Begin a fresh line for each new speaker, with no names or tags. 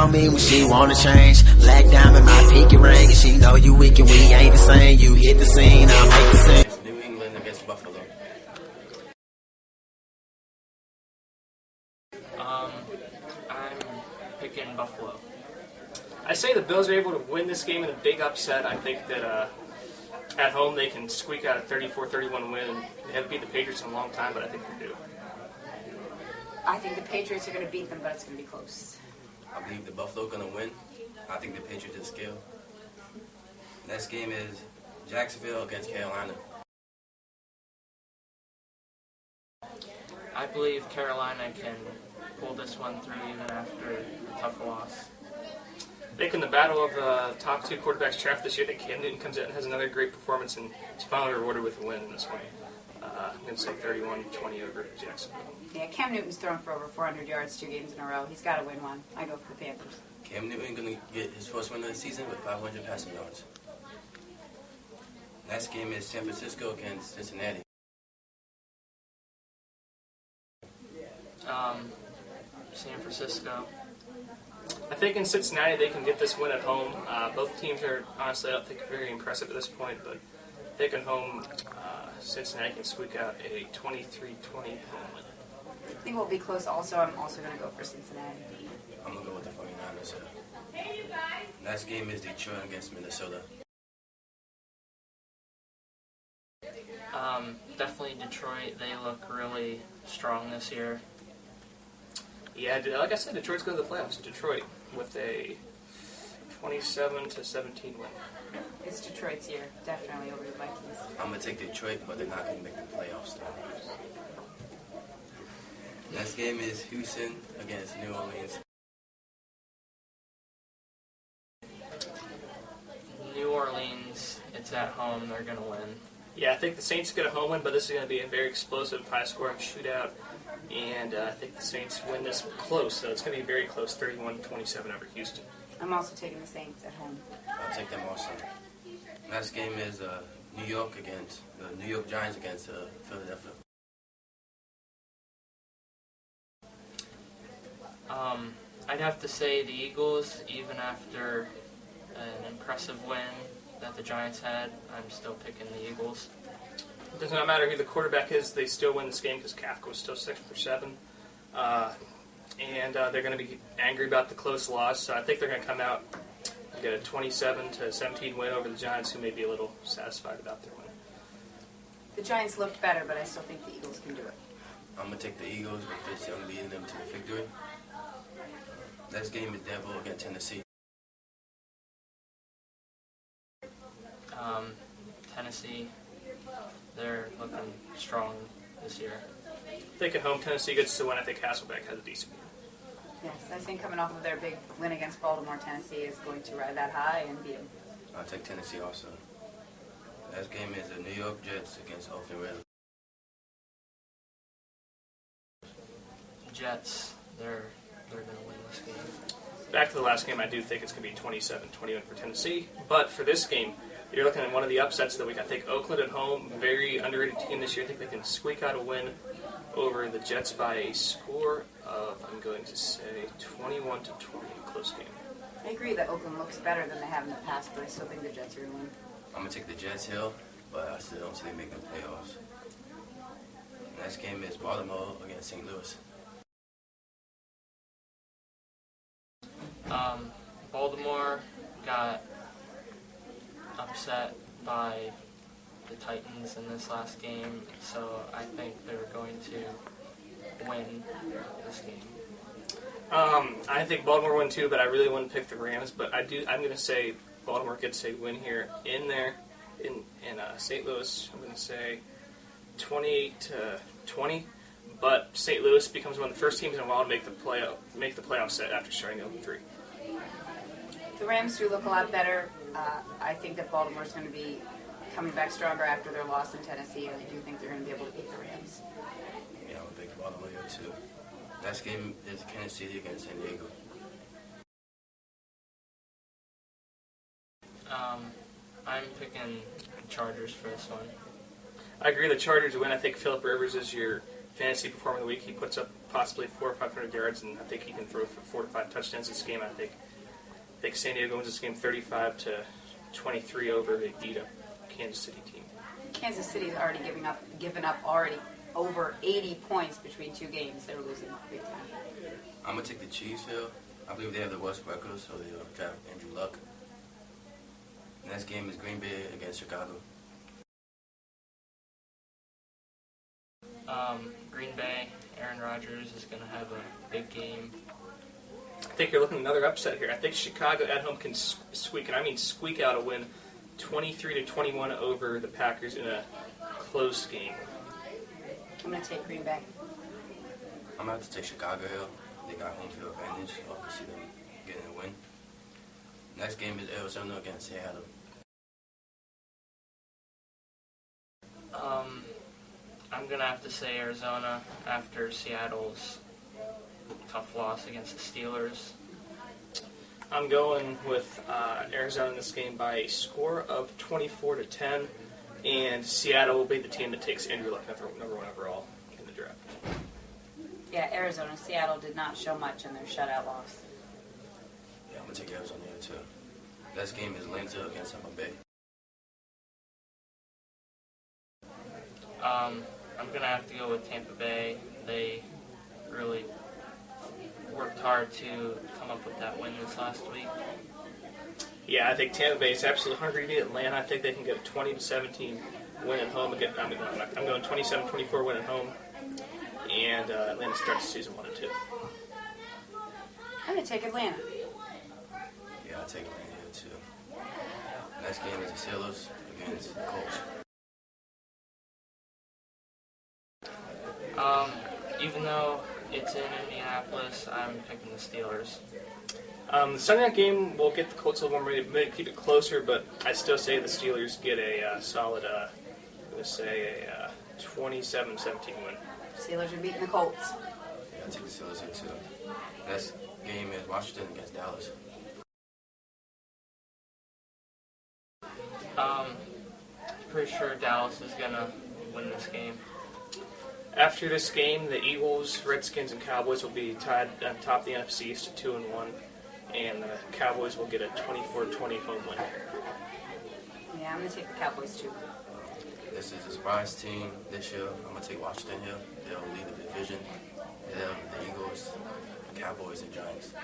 on me when she wanna change. Black diamond, my pinky ring, and she know you weak and we ain't the same. You hit the scene, I'll make the scene.
New England against Buffalo.
I'm picking Buffalo. I say the Bills are able to win this game in a big upset. I think that at home they can squeak out a 34-31 win. They haven't beat the Patriots in a long time, but I think they do.
I think the Patriots are going to beat them, but it's going to be close.
I believe the Buffalo going to win. I think the Patriots is skill. Next game is Jacksonville against Carolina.
I believe Carolina can pull this one through even after a tough loss. I think in the battle of the top two quarterbacks draft this year, I think Cam Newton comes out and has another great performance and is finally rewarded with a win in this one. I'm going to say 31-20 over Jacksonville.
Yeah, Cam Newton's thrown for over 400 yards 2 games in a row. He's got to win one. I go for the Panthers.
Cam Newton going to get his first win of the season with 500 passing yards. Next game is San Francisco against Cincinnati.
San Francisco. I think in Cincinnati they can get this win at home. Both teams are, honestly, I don't think very impressive at this point, but I think at home Cincinnati can squeak out a 23-20 home win.
I think we'll be close also. I'm also going to go for Cincinnati.
I'm going to go with the 49ers. Next game is Detroit against Minnesota.
Definitely Detroit. They look really strong this year. Yeah, like I said, Detroit's going to the playoffs. Detroit with a 27-17 win.
It's Detroit's year, definitely over the Vikings.
I'm going to take Detroit, but they're not going to make the playoffs. Next game is Houston against New Orleans.
New Orleans, it's at home. They're going to win. Yeah, I think the Saints get a home win, but this is going to be a very explosive, high-scoring shootout. And I think the Saints win this close, so it's going to be very close, 31-27 over Houston.
I'm also taking the Saints at home.
I'll take them also. Next game is New York Giants against Philadelphia.
I'd have to say the Eagles, even after an impressive win that the Giants had, I'm still picking the Eagles. It does not matter who the quarterback is, they still win this game because Kafka was still 6 for 7. And they're going to be angry about the close loss, so I think they're going to come out and get a 27-17 win over the Giants, who may be a little satisfied about their win.
The Giants looked better, but I still think the Eagles can do it.
I'm going to take the Eagles with Fitz Young leading them to the victory. Next game is Denver against Tennessee.
Tennessee, they're looking strong this year. I think at home Tennessee gets the win. I think Hasselbeck has a decent game.
Yes, I think coming off of their big win against Baltimore, Tennessee is going to ride that high and beat them.
I'll take Tennessee also. Next game is the New York Jets against Oakland Raiders.
Jets, they're going to win this game.
Back to the last game, I do think it's going to be 27-21 for Tennessee. But for this game, you're looking at one of the upsets of the week. I think Oakland at home, very underrated team this year. I think they can squeak out a win over the Jets by a score of, I'm going to say, 21-20, close game.
I agree that Oakland looks better than they have in the past, but I still think the Jets are going to win.
I'm going to take the Jets hill, but I still don't see them making the playoffs. Next game is Baltimore against St. Louis.
Baltimore got upset by the Titans in this last game, so I think they're going to win this game.
I think Baltimore win too, but I really wouldn't pick the Rams. But I'm going to say Baltimore gets a win here in St. Louis. I'm going to say 28-20. But St. Louis becomes one of the first teams in a while to make the playoff set after starting 0-3.
The Rams do look a lot better. I think that Baltimore's going to be coming back stronger after their loss in Tennessee, and I do think they're going to be able to beat the Rams.
Yeah, I'm a big Baltimore here too. Next game is Kansas City against San Diego.
I'm picking Chargers for this one.
I agree the Chargers win. I think Phillip Rivers is your fantasy performer of the week. He puts up possibly 400 or 500 yards, and I think he can throw for 4 to 5 touchdowns this game. I think San Diego wins this game 35-23 over a beat up Kansas City team.
Kansas City's already given up already over 80 points between 2 games. They're losing big time.
I'm going to take the Chiefs here. I believe they have the worst record, so they'll draft Andrew Luck. Next game is Green Bay against Chicago.
Green Bay, Aaron Rodgers is going to have a big game.
I think you're looking at another upset here. I think Chicago at home can squeak out a win 23-21 over the Packers in a close game.
I'm going to take Green Bay.
I'm going to have to take Chicago here. They got home field advantage, so I can see them getting a win. Next game is Arizona against Seattle.
I'm going to have to say Arizona after Seattle's tough loss against the Steelers.
I'm going with Arizona in this game by a score of 24-10, and Seattle will be the team that takes Andrew Luck number 1 overall in the draft.
Yeah, Arizona. Seattle did not show much in their shutout loss.
Yeah, I'm going to take Arizona here too. Next game is Atlanta against Tampa Bay.
I'm going to have to go with Tampa Bay. They really worked hard to come up with that win this last week.
Yeah, I think Tampa Bay is absolutely hungry to beat Atlanta. I think they can get a 20-17 win at home. I'm going 27-24 win at home, and Atlanta starts the season 1-2.
I'm going to take Atlanta.
Yeah, I'll take Atlanta here too. Next game is the Steelers against the Colts.
Even though it's in Indianapolis, I'm picking the Steelers.
The Sunday night game will get the Colts a little more, maybe keep it closer, but I still say the Steelers get a solid, I'm going to say a 27-17 win.
Steelers are beating the Colts.
Yeah, I'll take the Steelers here too. Next game is Washington against Dallas.
Pretty sure Dallas is going to win this game.
After this game, the Eagles, Redskins, and Cowboys will be tied on top of the NFC East at 2-1, and the Cowboys will get a 24-20 home win.
Yeah, I'm going to take the Cowboys too.
This is a surprise team this year. I'm going to take Washington here. They'll lead the division. They'll have the Eagles, the Cowboys, and Giants.